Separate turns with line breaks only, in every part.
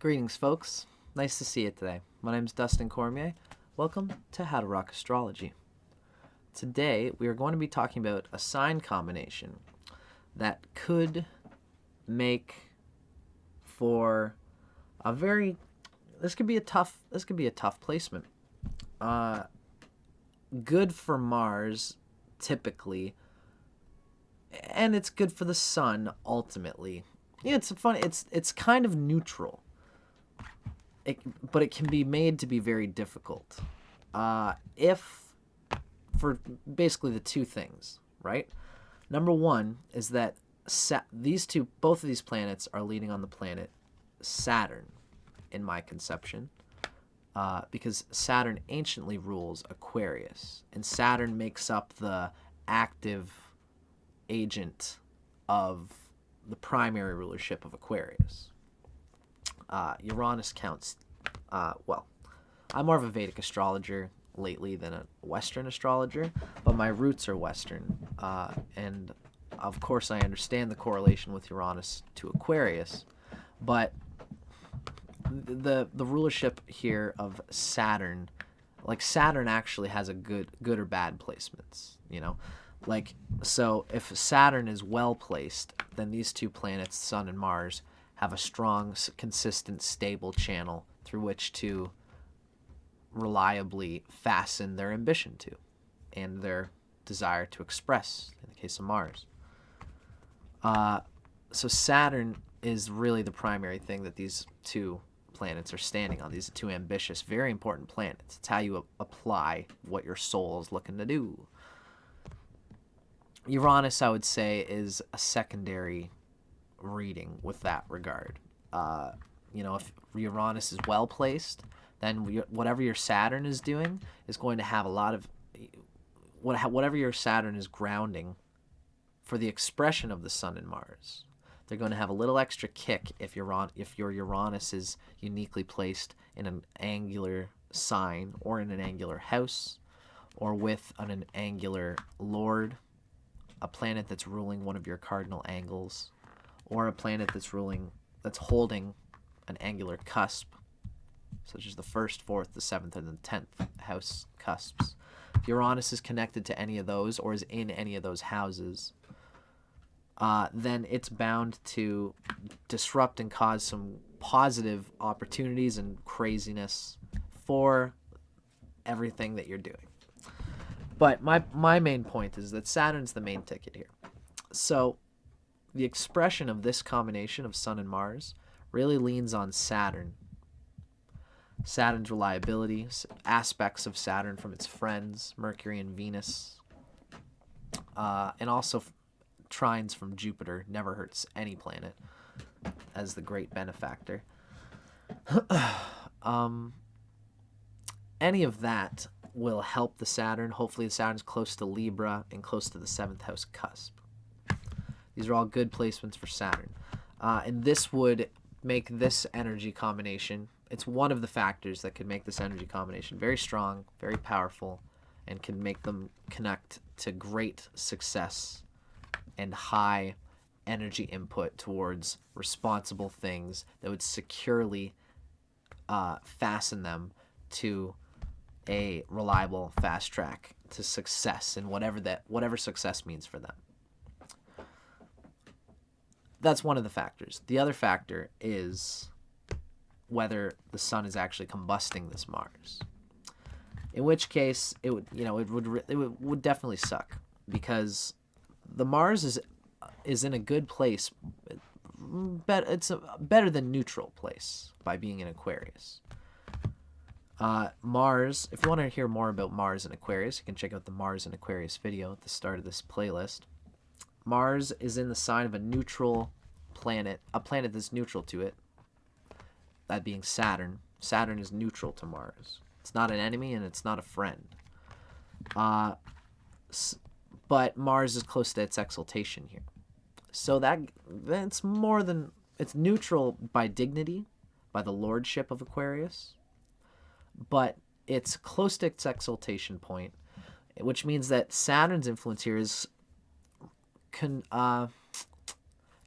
Greetings, folks. Nice to see you today. My name is Dustin Cormier. Welcome to How to Rock Astrology. Today, we are going to be talking about a sign combination that could make for a very... This could be a tough placement. Good for Mars, typically, and it's good for the Sun, ultimately. Yeah, it's kind of neutral. But it can be made to be very difficult. If for basically the two things, right? Number one is that both of these planets are leading on the planet Saturn, in my conception, because Saturn anciently rules Aquarius, and Saturn makes up the active agent of the primary rulership of Aquarius. Uranus counts, I'm more of a Vedic astrologer lately than a Western astrologer, but my roots are Western, and of course I understand the correlation with Uranus to Aquarius, but the rulership here of Saturn, like Saturn actually has a good or bad placements, so if Saturn is well placed, then these two planets, Sun and Mars, have a strong, consistent, stable channel through which to reliably fasten their ambition to and their desire to express, in the case of Mars. So Saturn is really the primary thing that these two planets are standing on. These are two ambitious, very important planets. It's how you apply what your soul is looking to do. Uranus, I would say, is a secondary reading with that regard. If Uranus is well placed, then whatever your Saturn is doing is going to have a lot of whatever your Saturn is grounding for the expression of the Sun and Mars. They're going to have a little extra kick if your Uranus is uniquely placed in an angular sign or in an angular house or with an angular lord, a planet that's ruling one of your cardinal angles, or a planet that's holding an angular cusp, such as the 1st, 4th, the 7th, and the 10th house cusps. If Uranus is connected to any of those or is in any of those houses, then it's bound to disrupt and cause some positive opportunities and craziness for everything that you're doing. But my main point is that Saturn's the main ticket here. So the expression of this combination of Sun and Mars really leans on Saturn. Saturn's reliability, aspects of Saturn from its friends, Mercury and Venus, and also trines from Jupiter. Never hurts any planet as the great benefactor. Any of that will help the Saturn. Hopefully the Saturn's close to Libra and close to the 7th house cusp. These are all good placements for Saturn. And this would make this energy combination, it's one of the factors that could make this energy combination very strong, very powerful, and can make them connect to great success and high energy input towards responsible things that would securely fasten them to a reliable fast track to success and whatever success means for them. That's one of the factors. The other factor is whether the Sun is actually combusting this Mars. In which case, it would definitely suck, because the Mars is in a good place, but it's a better than neutral place by being in Aquarius. Mars, if you want to hear more about Mars and Aquarius, you can check out the Mars and Aquarius video at the start of this playlist. Mars is in the sign of a neutral planet, a planet that's neutral to it, that being Saturn. Saturn is neutral to Mars. It's not an enemy and it's not a friend. But Mars is close to its exaltation here. So that's more than... It's neutral by dignity, by the lordship of Aquarius, but it's close to its exaltation point, which means that Saturn's influence here is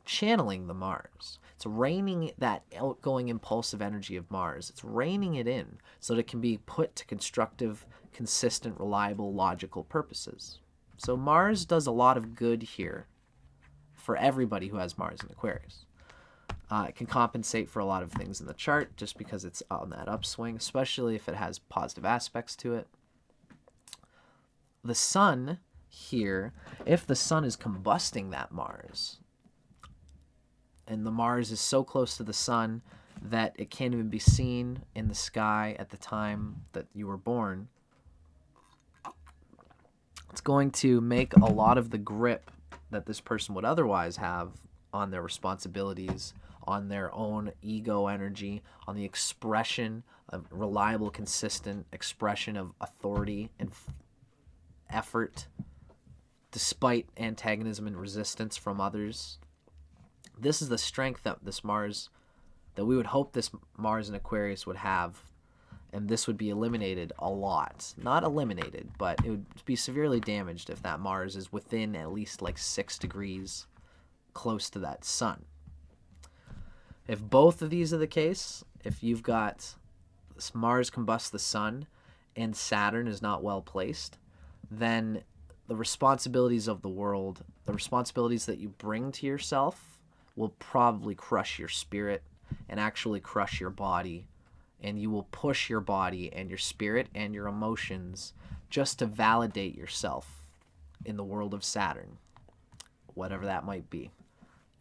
channeling the Mars. It's reining that outgoing impulsive energy of Mars. It's reining it in so that it can be put to constructive, consistent, reliable, logical purposes. So Mars does a lot of good here for everybody who has Mars in Aquarius. It can compensate for a lot of things in the chart just because it's on that upswing, especially if it has positive aspects to it. The Sun here, if the Sun is combusting that Mars, and the Mars is so close to the Sun that it can't even be seen in the sky at the time that you were born, it's going to make a lot of the grip that this person would otherwise have on their responsibilities, on their own ego energy, on the expression of reliable, consistent expression of authority and effort, despite antagonism and resistance from others. This is the strength that this Mars, that we would hope this Mars in Aquarius would have, and this would be eliminated a lot. Not eliminated, but it would be severely damaged if that Mars is within at least like 6 degrees close to that Sun. If both of these are the case, if you've got Mars combust the Sun and Saturn is not well placed, then the responsibilities of the world, the responsibilities that you bring to yourself, will probably crush your spirit and actually crush your body. And you will push your body and your spirit and your emotions just to validate yourself in the world of Saturn, whatever that might be.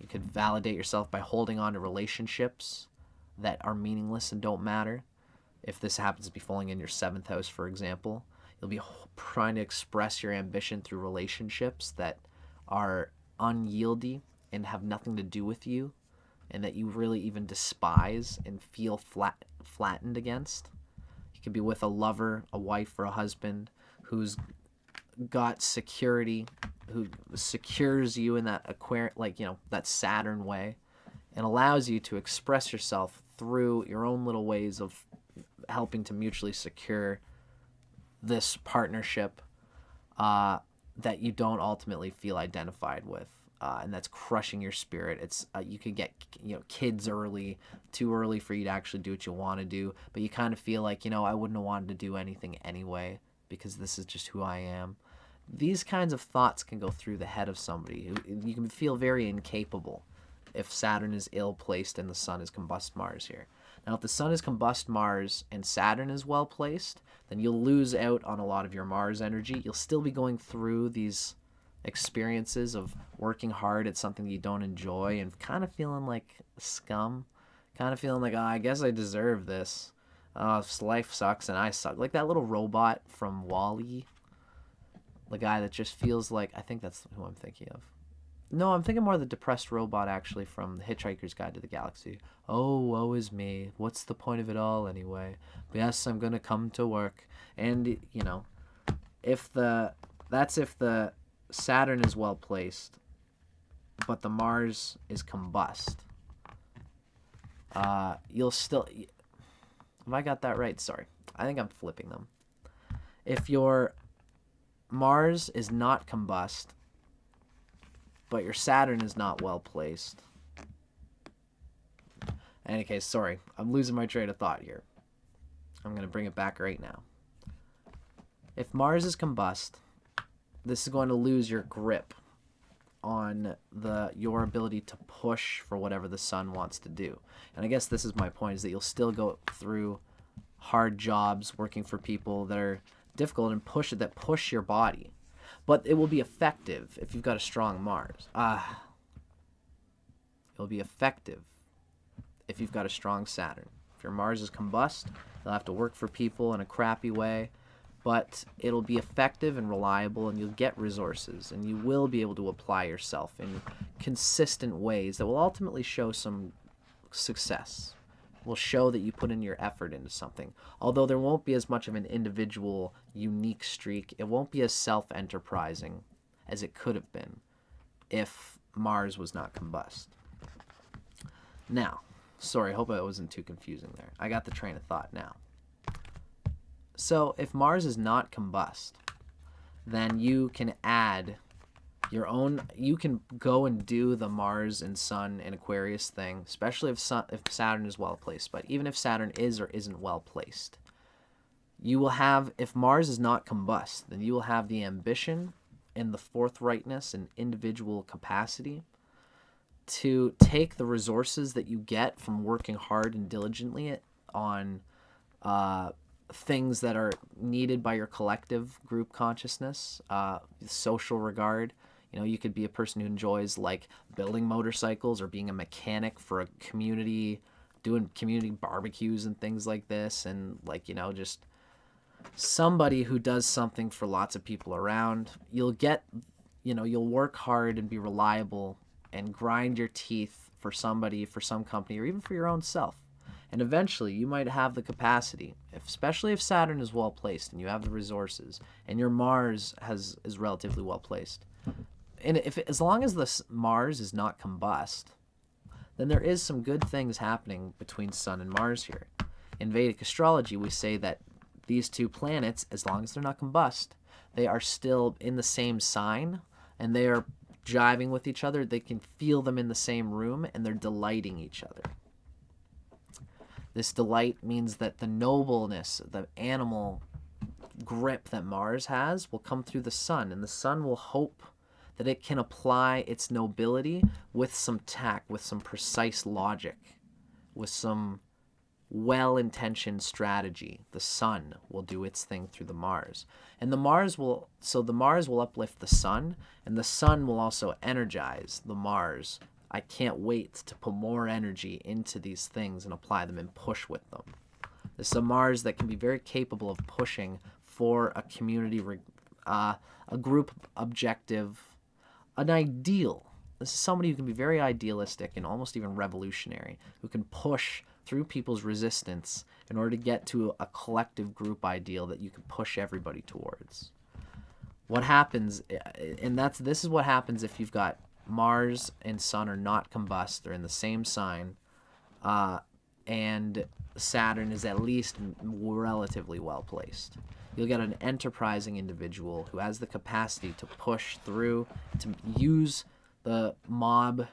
You could validate yourself by holding on to relationships that are meaningless and don't matter. If this happens to be falling in your 7th house, for example, you'll be trying to express your ambition through relationships that are unyieldy and have nothing to do with you, and that you really even despise and feel flattened against. You could be with a lover, a wife, or a husband who's got security, who secures you in that that Saturn way, and allows you to express yourself through your own little ways of helping to mutually secure this partnership that you don't ultimately feel identified with. And that's crushing your spirit. It's you could get kids early, too early for you to actually do what you want to do, but you kind of feel like I wouldn't have wanted to do anything anyway because this is just who I am. These kinds of thoughts can go through the head of somebody. You can feel very incapable if Saturn is ill placed and the Sun is combust Mars here. Now, if the Sun is combust Mars and Saturn is well placed, then you'll lose out on a lot of your Mars energy. You'll still be going through these experiences of working hard at something you don't enjoy and kind of feeling like scum, kind of feeling like, oh, I guess I deserve this. Life sucks and I suck. Like that little robot from WALL-E, the guy that just feels like, I think that's who I'm thinking of. No, I'm thinking more of the depressed robot actually from The Hitchhiker's Guide to the Galaxy. Oh, woe is me. What's the point of it all anyway? But yes, I'm gonna come to work. And if the Saturn is well placed, but the Mars is combust, you'll still... Have I got that right? Sorry. I think I'm flipping them. If your Mars is not combust, but your Saturn is not well placed... In any case, sorry. I'm losing my train of thought here. I'm going to bring it back right now. If Mars is combust, this is going to lose your grip on your ability to push for whatever the Sun wants to do. And I guess this is my point, is that you'll still go through hard jobs working for people that are difficult and push your body. But it will be effective if you've got a strong Mars. It'll be effective if you've got a strong Saturn. If your Mars is combust, you'll have to work for people in a crappy way, but it'll be effective and reliable, and you'll get resources, and you will be able to apply yourself in consistent ways that will ultimately show some success. Will show that you put in your effort into something. Although there won't be as much of an individual, unique streak, it won't be as self-enterprising as it could have been if Mars was not combust. Now, sorry, I hope I wasn't too confusing there. I got the train of thought now. So if Mars is not combust, then you can add You can go and do the Mars and Sun and Aquarius thing, especially if Saturn is well placed. But even if Saturn is or isn't well placed, you will have, if Mars is not combust, then you will have the ambition and the forthrightness and individual capacity to take the resources that you get from working hard and diligently on things that are needed by your collective group consciousness, social regard. You could be a person who enjoys like building motorcycles or being a mechanic for a community, doing community barbecues and things like this, and like, just somebody who does something for lots of people around. You'll work hard and be reliable and grind your teeth for somebody, for some company, or even for your own self. And eventually you might have the capacity, especially if Saturn is well placed and you have the resources and your Mars is relatively well placed. And as long as the Mars is not combust, then there is some good things happening between Sun and Mars here. In Vedic astrology, we say that these two planets, as long as they're not combust, they are still in the same sign and they are jiving with each other. They can feel them in the same room and they're delighting each other. This delight means that the nobleness, the animal grip that Mars has will come through the Sun, and the Sun will hope that it can apply its nobility with some tact, with some precise logic, with some well-intentioned strategy. The Sun will do its thing through the Mars. And the Mars will uplift the Sun, and the Sun will also energize the Mars. I can't wait to put more energy into these things and apply them and push with them. This is a Mars that can be very capable of pushing for a community, a group objective, an ideal. This is somebody who can be very idealistic and almost even revolutionary, who can push through people's resistance in order to get to a collective group ideal that you can push everybody towards. What happens, and this is what happens if you've got Mars and Sun are not combust, they're in the same sign, and Saturn is at least relatively well placed. You'll get an enterprising individual who has the capacity to push through, to use the mob,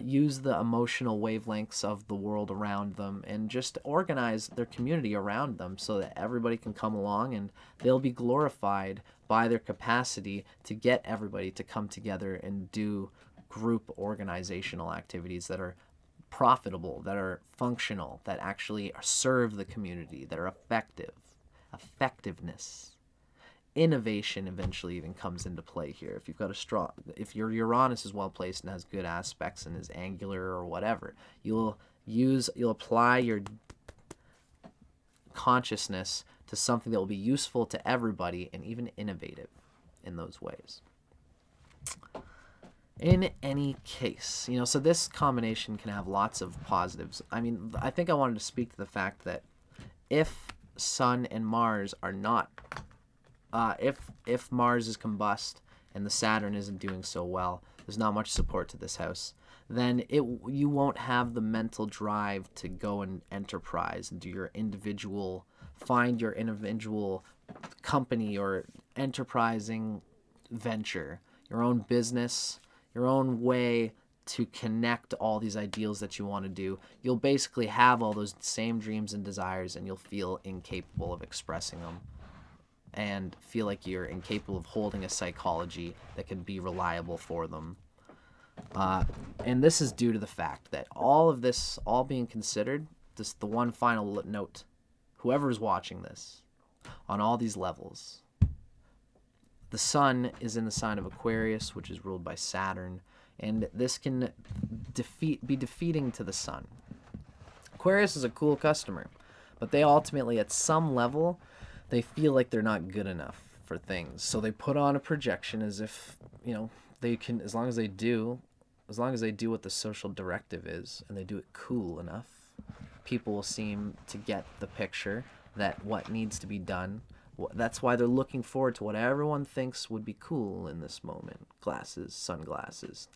use the emotional wavelengths of the world around them, and just organize their community around them so that everybody can come along and they'll be glorified by their capacity to get everybody to come together and do group organizational activities that are profitable, that are functional, that actually serve the community, that are effective. Effectiveness. Innovation eventually even comes into play here. If your Uranus is well placed and has good aspects and is angular or whatever, you'll apply your consciousness to something that will be useful to everybody and even innovative in those ways. In any case, so this combination can have lots of positives. I mean, I think I wanted to speak to the fact that if Sun and Mars are not, if Mars is combust and the Saturn isn't doing so well, there's not much support to this house, then you won't have the mental drive to go and enterprise and find your individual company or enterprising venture, your own business, your own way to connect all these ideals that you want to do. You'll basically have all those same dreams and desires, and you'll feel incapable of expressing them and feel like you're incapable of holding a psychology that can be reliable for them. And this is due to the fact that all of this, all being considered, just the one final note, whoever is watching this, on all these levels, the Sun is in the sign of Aquarius, which is ruled by Saturn, and this can be defeating to the Sun. Aquarius is a cool customer, but they ultimately, at some level, they feel like they're not good enough for things. So they put on a projection as if, they can, as long as they do what the social directive is, and they do it cool enough, people will seem to get the picture that what needs to be done. That's why they're looking forward to what everyone thinks would be cool in this moment. Glasses, sunglasses.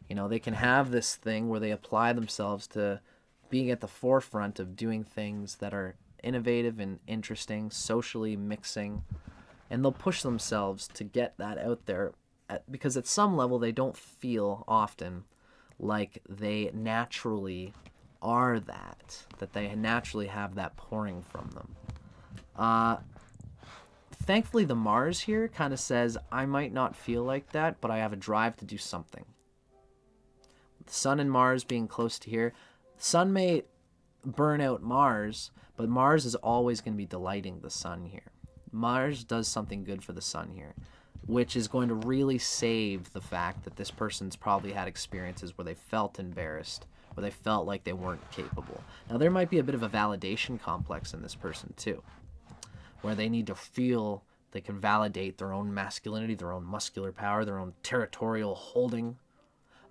They can have this thing where they apply themselves to being at the forefront of doing things that are innovative and interesting, socially mixing, and they'll push themselves to get that out there because at some level they don't feel often like they naturally are that they naturally have that pouring from them. Thankfully, the Mars here kind of says, I might not feel like that, but I have a drive to do something. The Sun and Mars being close to here, Sun may burn out Mars, but Mars is always going to be delighting the Sun here. Mars does something good for the Sun here, which is going to really save the fact that this person's probably had experiences where they felt embarrassed, where they felt like they weren't capable. Now, there might be a bit of a validation complex in this person, too, where they need to feel they can validate their own masculinity, their own muscular power, their own territorial holding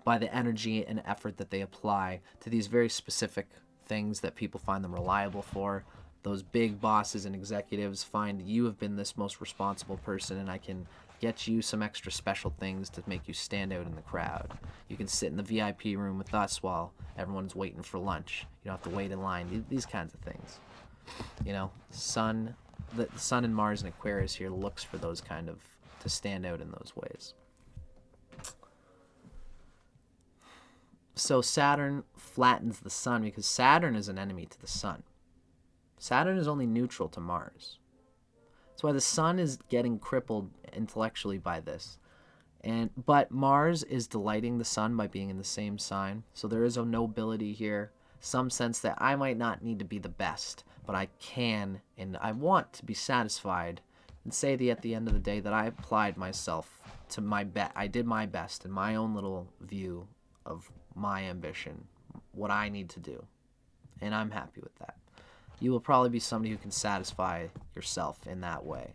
by the energy and effort that they apply to these very specific things that people find them reliable for. Those big bosses and executives find you have been this most responsible person, and I can get you some extra special things to make you stand out in the crowd. You can sit in the VIP room with us while everyone's waiting for lunch. You don't have to wait in line. These kinds of things. You know, the Sun and Mars and Aquarius here looks for those kind of, to stand out in those ways. So Saturn flattens the Sun because Saturn is an enemy to the Sun. Saturn is only neutral to Mars. That's why the Sun is getting crippled intellectually by this. But Mars is delighting the Sun by being in the same sign. So there is a nobility here, some sense that I might not need to be the best, but I can and I want to be satisfied and say at the end of the day that I applied myself to my I did my best in my own little view of my ambition, what I need to do, and I'm happy with that. You will probably be somebody who can satisfy yourself in that way,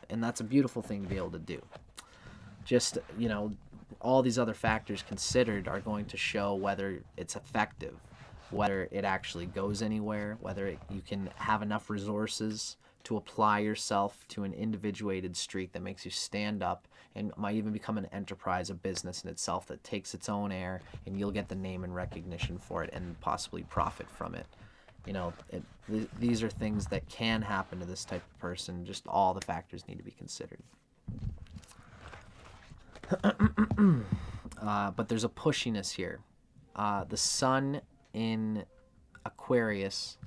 and that's a beautiful thing to be able to do. Just, you know, all these other factors considered are going to show whether it's effective, whether it actually goes anywhere, whether you can have enough resources to apply yourself to an individuated streak that makes you stand up and might even become an enterprise, a business in itself that takes its own air, and you'll get the name and recognition for it and possibly profit from it. You know, these are things that can happen to this type of person. Just all the factors need to be considered. But there's a pushiness here. The Sun in Aquarius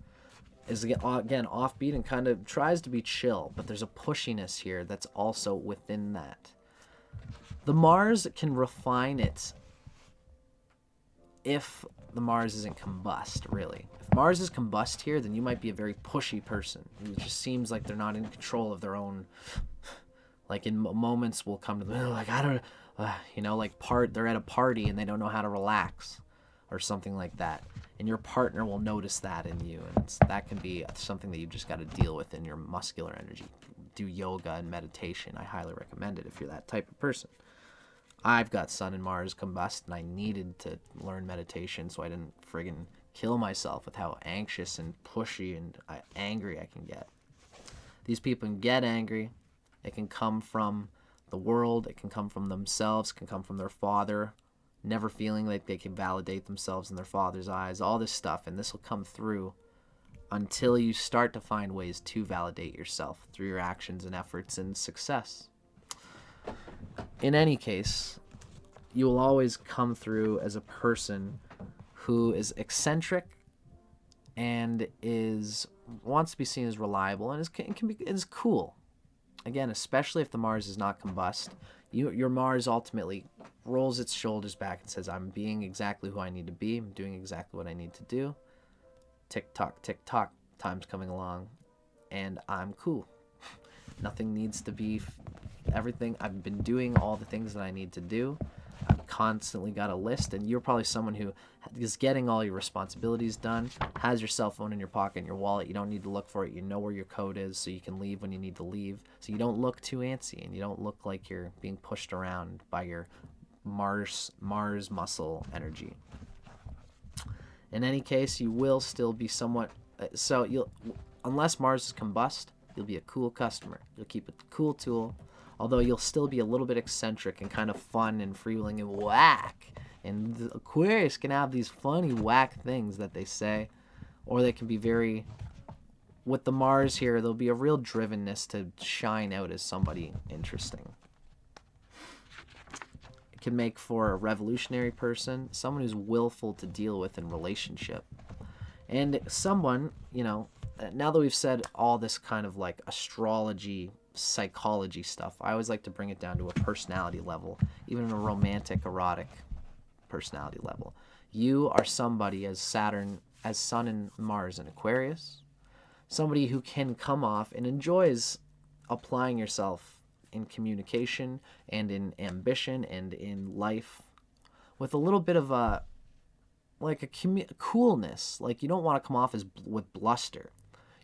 is again offbeat and kind of tries to be chill, but there's a pushiness here that's also within that. The Mars can refine it if the Mars isn't combust, really. If Mars is combust here, then you might be a very pushy person. It just seems like they're not in control of their own, like in moments will come to them, like, I don't you know, like they're at a party and they don't know how to relax or something like that. And your partner will notice that in you, and that can be something that you've just got to deal with in your muscular energy. Do yoga and meditation. I highly recommend it if you're that type of person. I've got Sun and Mars combust, and I needed to learn meditation so I didn't friggin' kill myself with how anxious and pushy and angry I can get. These people can get angry. It can come from the world. It can come from themselves. It can come from their father, never feeling like they can validate themselves in their father's eyes, all this stuff, and this will come through until you start to find ways to validate yourself through your actions and efforts and success. In any case, you will always come through as a person who is eccentric and wants to be seen as reliable and is cool. Again, especially if the Mars is not combust, your Mars ultimately rolls its shoulders back and says, I'm being exactly who I need to be. I'm doing exactly what I need to do. Tick tock, time's coming along, and I'm cool. Nothing needs to be everything. I've been doing all the things that I need to do. I've constantly got a list, and you're probably someone who is getting all your responsibilities done, has your cell phone in your pocket, in your wallet. You don't need to look for it. You know where your code is, so you can leave when you need to leave. So you don't look too antsy, and you don't look like you're being pushed around by your Mars muscle energy. In any case, you will still be somewhat... unless Mars is combust, you'll be a cool customer. You'll keep a cool tool, although you'll still be a little bit eccentric and kind of fun and freewheeling and whack. And the Aquarius can have these funny whack things that they say, or they can be very... With the Mars here, there'll be a real drivenness to shine out as somebody interesting. can make for a revolutionary person, someone who's willful to deal with in relationship, and someone, now that we've said all this kind of like astrology, psychology stuff, I always like to bring it down to a personality level, even a romantic, erotic personality level. You are somebody as Saturn, as Sun and Mars in Aquarius, somebody who can come off and enjoys applying yourself in communication and in ambition and in life with a little bit of a coolness. Like, you don't want to come off as with bluster.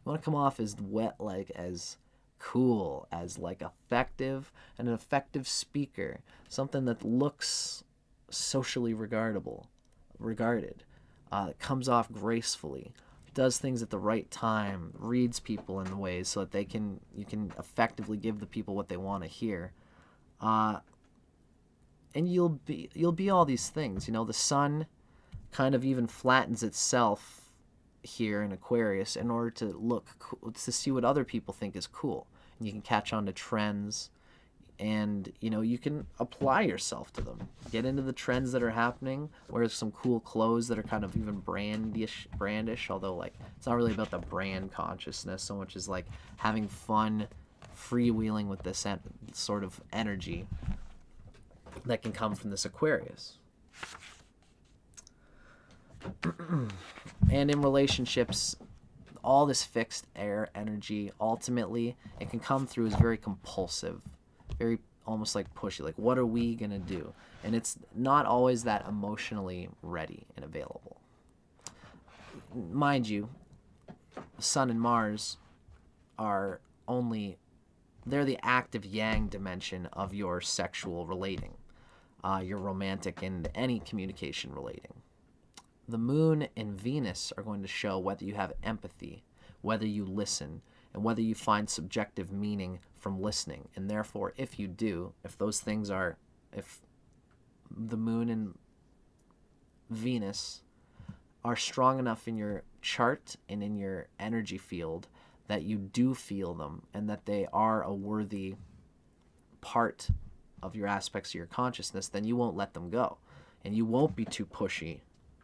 You want to come off as wet, like as cool, as like effective, and an effective speaker, something that looks socially regarded, comes off gracefully, does things at the right time, reads people in ways so that you can effectively give the people what they want to hear, and you'll be all these things. The sun kind of even flattens itself here in Aquarius in order to see what other people think is cool, and you can catch on to trends, and you can apply yourself to them, get into the trends that are happening, wear some cool clothes that are kind of even brandish, although like it's not really about the brand consciousness so much as like having fun freewheeling with this sort of energy that can come from this Aquarius. And in relationships, all this fixed air energy, ultimately it can come through as very compulsive, very almost like pushy, like what are we gonna do? And it's not always that emotionally ready and available. Mind you, Sun and Mars are they're the active yang dimension of your sexual relating, your romantic and any communication relating. The Moon and Venus are going to show whether you have empathy, whether you listen, and whether you find subjective meaning from listening. And therefore, if the Moon and Venus are strong enough in your chart and in your energy field that you do feel them and that they are a worthy part of your aspects of your consciousness, then you won't let them go. And you won't be too pushy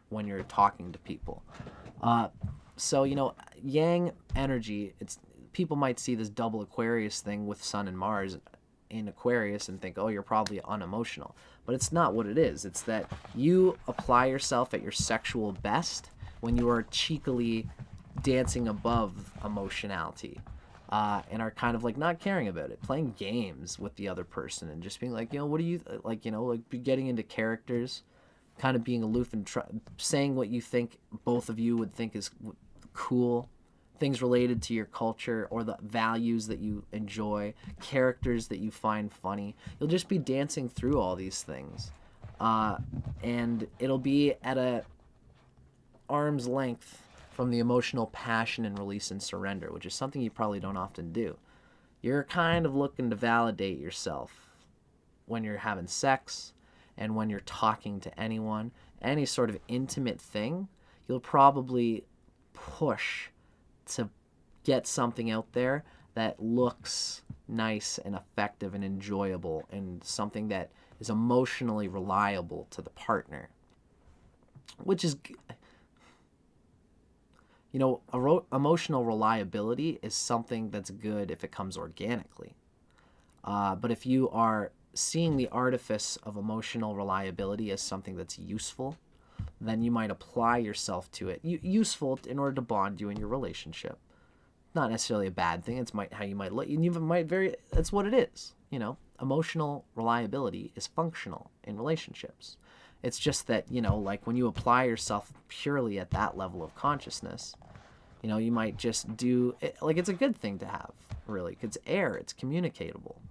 when you're talking to people. So, yang energy, people might see this double Aquarius thing with Sun and Mars in Aquarius and think, oh, you're probably unemotional. But it's not what it is. It's that you apply yourself at your sexual best when you are cheekily dancing above emotionality, and are kind of like not caring about it, playing games with the other person and just being like, what do you like, getting into characters, kind of being aloof and saying what you think both of you would think is cool, things related to your culture or the values that you enjoy, characters that you find funny. You'll just be dancing through all these things, and it'll be at a arm's length from the emotional passion and release and surrender, which is something you probably don't often do. You're kind of looking to validate yourself when you're having sex and when you're talking to anyone, any sort of intimate thing. You'll probably push to get something out there that looks nice and effective and enjoyable and something that is emotionally reliable to the partner, which is, emotional reliability is something that's good if it comes organically. But if you are seeing the artifice of emotional reliability as something that's useful, then you might apply yourself to it. Useful in order to bond you in your relationship. Not necessarily a bad thing. It's how you might look. That's what it is. Emotional reliability is functional in relationships. It's just that, like when you apply yourself purely at that level of consciousness, you might just do it, like it's a good thing to have, really. It's air. It's communicatable.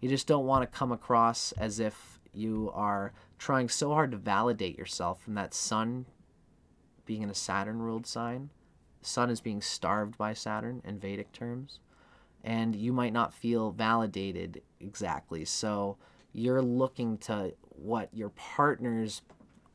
You just don't want to come across as if you are trying so hard to validate yourself from that Sun being in a Saturn-ruled sign. The Sun is being starved by Saturn in Vedic terms, and you might not feel validated exactly. So you're looking to what your partner's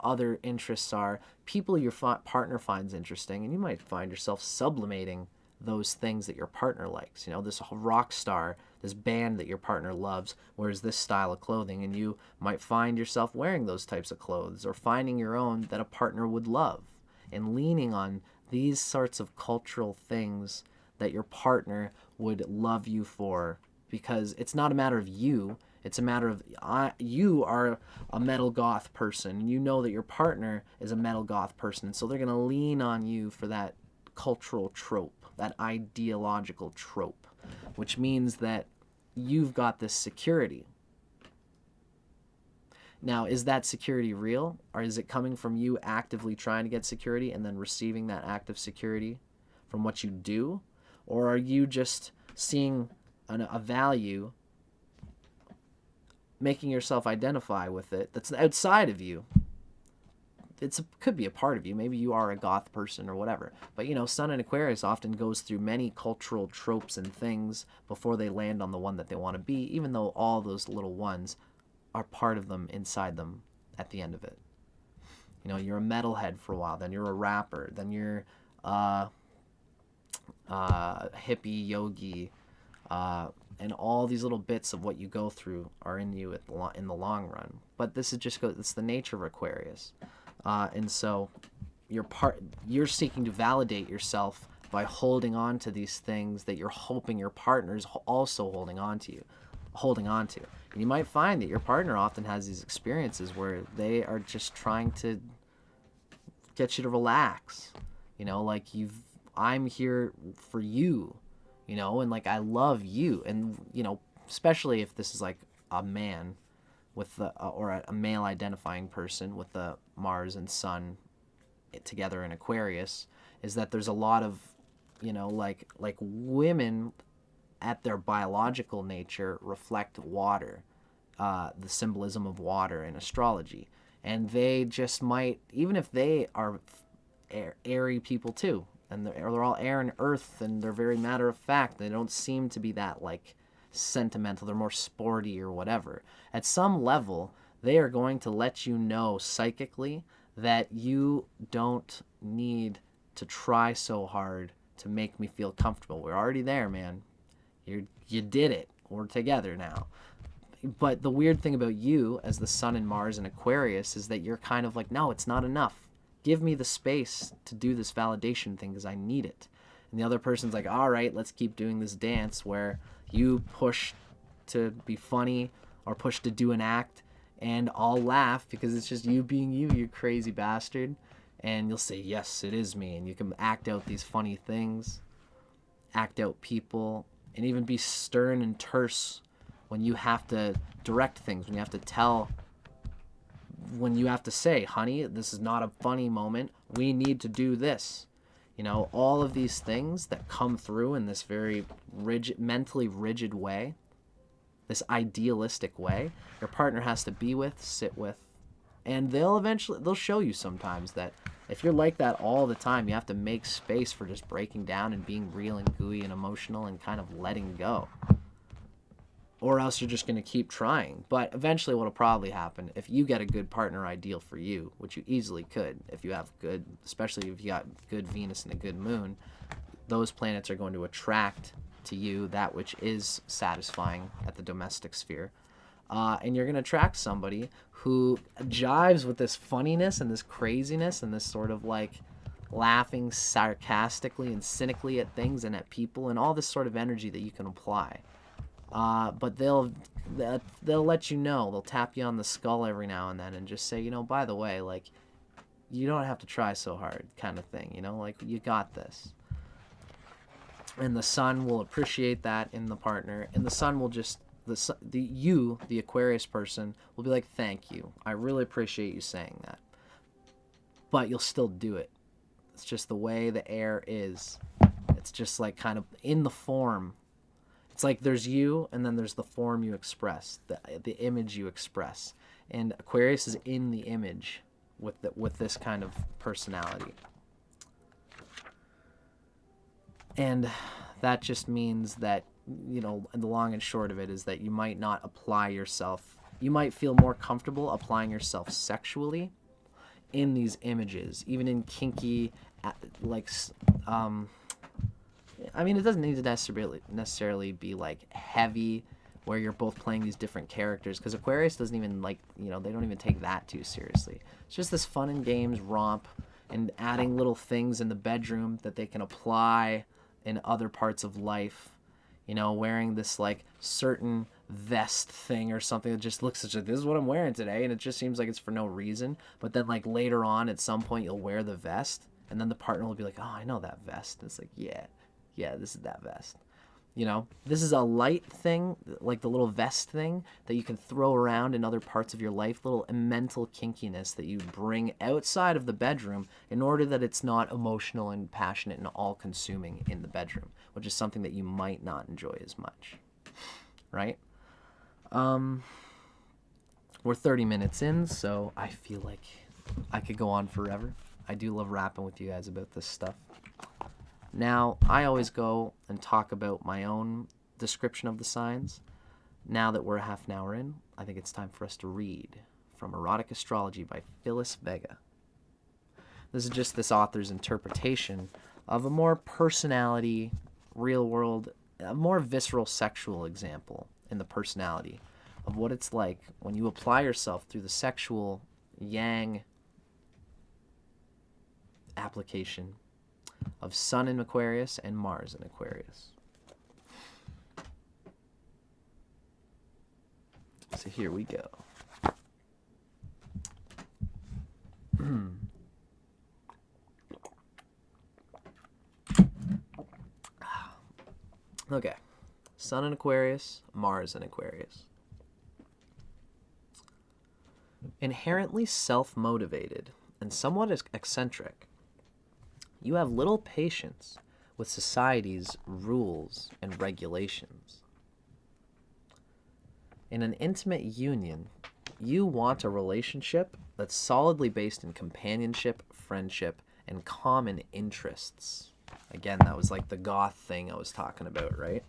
other interests are, people your partner finds interesting, and you might find yourself sublimating those things that your partner likes. You know, this rock star, this band that your partner loves wears this style of clothing, and you might find yourself wearing those types of clothes, or finding your own that a partner would love, and leaning on these sorts of cultural things that your partner would love you for, because it's not a matter of you. It's a matter of you are a metal goth person, and you know that your partner is a metal goth person, and so they're going to lean on you for that cultural trope, that ideological trope, which means that you've got this security. Now, is that security real, or is it coming from you actively trying to get security and then receiving that active security from what you do? Or are you just seeing a value, making yourself identify with it, that's outside of you? Could be a part of you. Maybe you are a goth person or whatever. But, you know, Sun in Aquarius often goes through many cultural tropes and things before they land on the one that they want to be, even though all those little ones are part of them inside them at the end of it. You know, you're a metalhead for a while, then you're a rapper, then you're hippie, yogi, and all these little bits of what you go through are in you in the long run. But this is it's the nature of Aquarius. And so you're seeking to validate yourself by holding on to these things that you're hoping your partner's also holding on to. And you might find that your partner often has these experiences where they are just trying to get you to relax. You know, like I'm here for you, you know, and like I love you. And, you know, especially if this is like a man with or a male identifying person with the Mars and Sun together in Aquarius, is that there's a lot of, you know, like women at their biological nature reflect water, the symbolism of water in astrology. And they just might, even if they are airy people too, and they're all air and earth, and they're very matter of fact, they don't seem to be that like sentimental, they're more sporty or whatever. At some level, they are going to let you know psychically that you don't need to try so hard to make me feel comfortable. We're already there, man. You did it. We're together now. But the weird thing about you as the Sun and Mars in Aquarius is that you're kind of like, no, it's not enough. Give me the space to do this validation thing because I need it. And the other person's like, all right, let's keep doing this dance where you push to be funny or push to do an act, and I'll laugh because it's just you being you, you crazy bastard. And you'll say, yes, it is me. And you can act out these funny things, act out people, and even be stern and terse when you have to direct things, when you have to tell, when you have to say, honey, this is not a funny moment. We need to do this. You know, all of these things that come through in this very rigid, mentally rigid way, this idealistic way, your partner has to be with, sit with, and they'll show you sometimes that if you're like that all the time, you have to make space for just breaking down and being real and gooey and emotional and kind of letting go. Or else you're just going to keep trying. But eventually what will probably happen, if you get a good partner ideal for you, which you easily could if you have good, especially if you got good Venus and a good moon, those planets are going to attract to you that which is satisfying at the domestic sphere. And you're going to attract somebody who jives with this funniness and this craziness and this sort of like laughing sarcastically and cynically at things and at people and all this sort of energy that you can apply. But they'll let you know, they'll tap you on the skull every now and then and just say, you know, by the way, like, you don't have to try so hard kind of thing, you know, like, you got this. And the Sun will appreciate that in the partner, and the Sun will just, the Aquarius person will be like, thank you, I really appreciate you saying that, but you'll still do it. It's just the way the air is. It's just like kind of in the form. It's like there's you, and then there's the form you express, the image you express. And Aquarius is in the image with this kind of personality. And that just means that, you know, the long and short of it is that you might not apply yourself. You might feel more comfortable applying yourself sexually in these images, even in kinky, like, I mean, it doesn't need to necessarily be like heavy, where you're both playing these different characters. Because Aquarius doesn't even like, they don't even take that too seriously. It's just this fun and games romp, and adding little things in the bedroom that they can apply in other parts of life. Wearing this like certain vest thing or something that just looks like, this is what I'm wearing today, and it just seems like it's for no reason. But then like later on at some point you'll wear the vest, and then the partner will be like, oh, I know that vest. And it's like, yeah, this is that vest. This is a light thing, like the little vest thing that you can throw around in other parts of your life, little mental kinkiness that you bring outside of the bedroom in order that it's not emotional and passionate and all-consuming in the bedroom, which is something that you might not enjoy as much, right? We're 30 minutes in, so I feel like I could go on forever. I do love rapping with you guys about this stuff. Now, I always go and talk about my own description of the signs. Now that we're a half an hour in, I think it's time for us to read from Erotic Astrology by Phyllis Vega. This is just this author's interpretation of a more personality, real world, a more visceral sexual example in the personality of what it's like when you apply yourself through the sexual yang application of Sun in Aquarius and Mars in Aquarius. So here we go. Okay. Sun in Aquarius, Mars in Aquarius. Inherently self-motivated and somewhat eccentric, you have little patience with society's rules and regulations. In an intimate union, you want a relationship that's solidly based in companionship, friendship, and common interests. Again, that was like the goth thing I was talking about, right?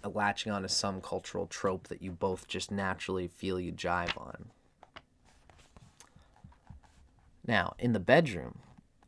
Latching on to some cultural trope that you both just naturally feel you jive on. Now, in the bedroom,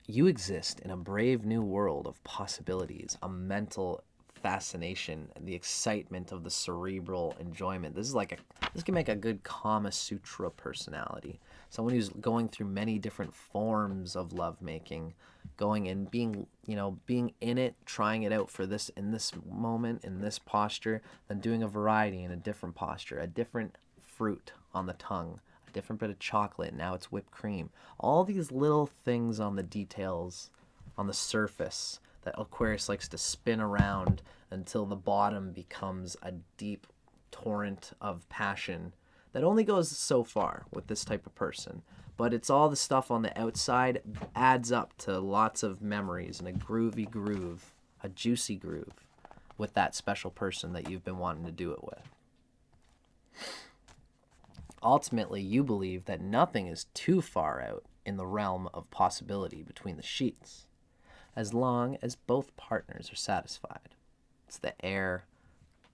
you exist in a brave new world of possibilities, a mental fascination, and the excitement of the cerebral enjoyment. This can make a good Kama Sutra personality. Someone who's going through many different forms of lovemaking, going and being in it, trying it out for this in this moment, in this posture, then doing a variety in a different posture, a different fruit on the tongue, a different bit of chocolate, now it's whipped cream. All these little things on the details, on the surface, that Aquarius likes to spin around until the bottom becomes a deep torrent of passion that only goes so far with this type of person. But it's all the stuff on the outside adds up to lots of memories and a groovy groove, a juicy groove with that special person that you've been wanting to do it with. Ultimately, you believe that nothing is too far out in the realm of possibility between the sheets, as long as both partners are satisfied. It's the air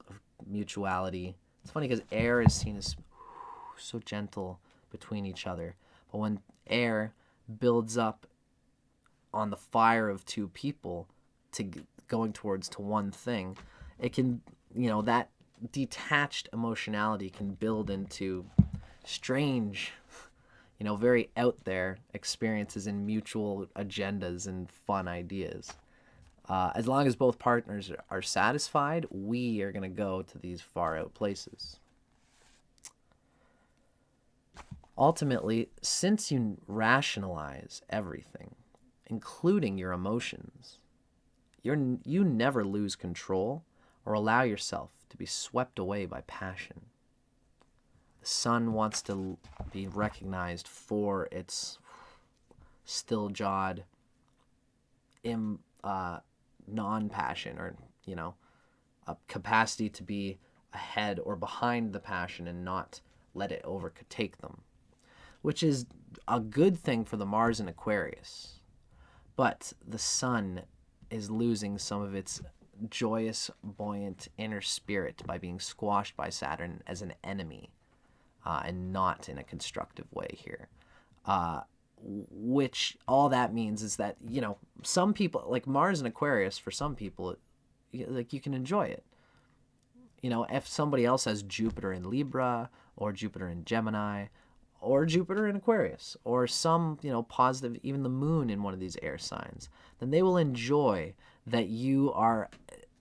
of mutuality. It's funny because air is seen as so gentle between each other, but when air builds up on the fire of two people to going towards to one thing, it can, that detached emotionality can build into strange, very out there experiences and mutual agendas and fun ideas. As long as both partners are satisfied, we are going to go to these far out places. Ultimately, since you rationalize everything, including your emotions, you never lose control or allow yourself to be swept away by passion. The sun wants to be recognized for its still-jawed, non-passion, or, a capacity to be ahead or behind the passion and not let it overtake them, which is a good thing for the Mars in Aquarius. But the sun is losing some of its joyous, buoyant inner spirit by being squashed by Saturn as an enemy, and not in a constructive way here. which all that means is that, you know, some people, like Mars and Aquarius, for some people, like you can enjoy it. You know, if somebody else has Jupiter in Libra or Jupiter in Gemini or Jupiter in Aquarius or some, you know, positive, even the moon in one of these air signs, then they will enjoy that you are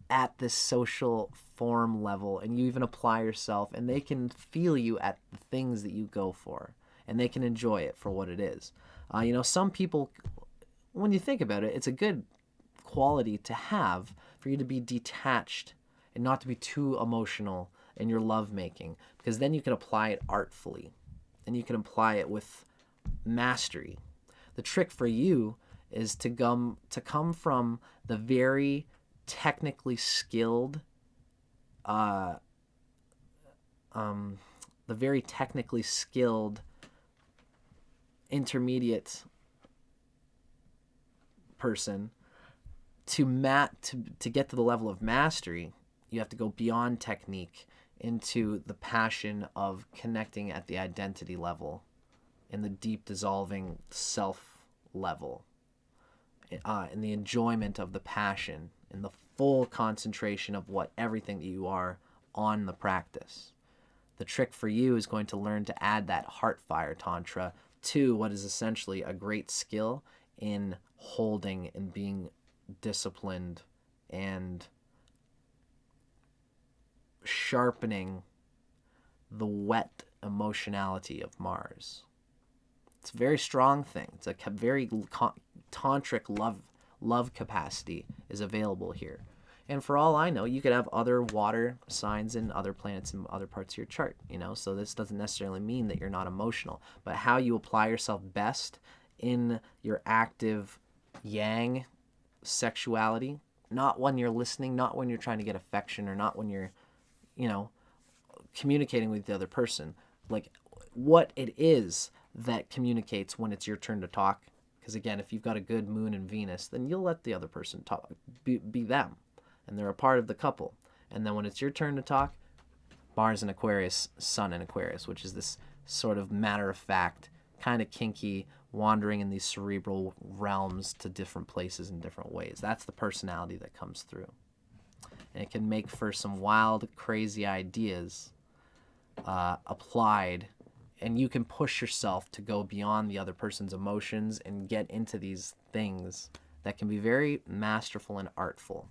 at this social form level and you even apply yourself, and they can feel you at the things that you go for, and they can enjoy it for what it is. You know, some people, when you think about it, it's a good quality to have for you to be detached and not to be too emotional in your lovemaking, because then you can apply it artfully and you can apply it with mastery. The trick for you is to come from the very technically skilled, intermediate person to get to the level of mastery. You have to go beyond technique into the passion of connecting at the identity level, in the deep dissolving self level, in the enjoyment of the passion, in the full concentration of what everything that you are on the practice. The trick for you is going to learn to add that heart fire tantra to what is essentially a great skill in holding and being disciplined and sharpening the wet emotionality of Mars. It's a very strong thing. It's a very tantric love capacity is available here. And for all I know, you could have other water signs and other planets in other parts of your chart, you know, so this doesn't necessarily mean that you're not emotional, but how you apply yourself best in your active yang sexuality, not when you're listening, not when you're trying to get affection, or not when you're, you know, communicating with the other person, like what it is that communicates when it's your turn to talk. Because again, if you've got a good moon and Venus, then you'll let the other person talk, be them, and they're a part of the couple. And then when it's your turn to talk, Mars and Aquarius, Sun and Aquarius, which is this sort of matter-of-fact, kind of kinky, wandering in these cerebral realms to different places in different ways. That's the personality that comes through. And it can make for some wild, crazy ideas applied, and you can push yourself to go beyond the other person's emotions and get into these things that can be very masterful and artful.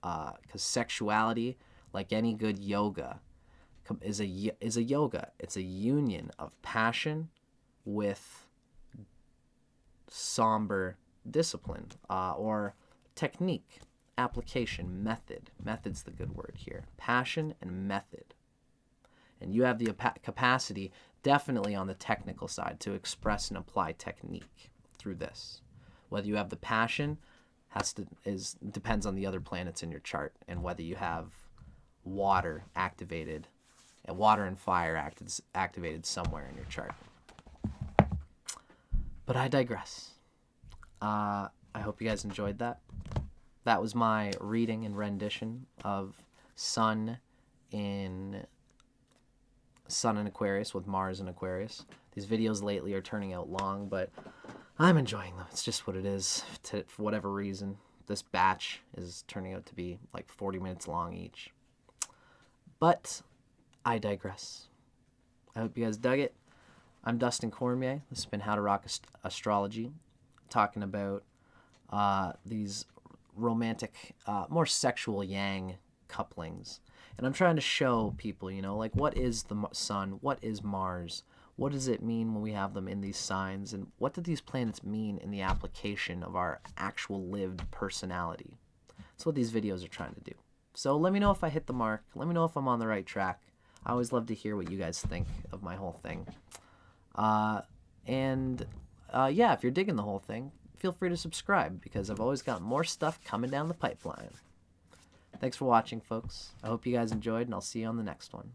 Because sexuality, like any good yoga, is a yoga. It's a union of passion with somber discipline, or technique, application, method. Method's the good word here. Passion and method. And you have the capacity, definitely on the technical side, to express and apply technique through this. Whether you have the passion depends on the other planets in your chart, and whether you have water activated, and water and fire activated somewhere in your chart. But I digress. I hope you guys enjoyed that. That was my reading and rendition of Sun in Aquarius with Mars in Aquarius. These videos lately are turning out long, but I'm enjoying them. It's just what it is. For whatever reason, this batch is turning out to be like 40 minutes long each. But I digress. I hope you guys dug it. I'm Dustin Cormier. This has been How to Rock Astrology, talking about these romantic, more sexual yang couplings. And I'm trying to show people, you know, like, what is the Sun? What is Mars? What does it mean when we have them in these signs? And what do these planets mean in the application of our actual lived personality? That's what these videos are trying to do. So let me know if I hit the mark. Let me know if I'm on the right track. I always love to hear what you guys think of my whole thing. Yeah, if you're digging the whole thing, feel free to subscribe, because I've always got more stuff coming down the pipeline. Thanks for watching, folks. I hope you guys enjoyed, and I'll see you on the next one.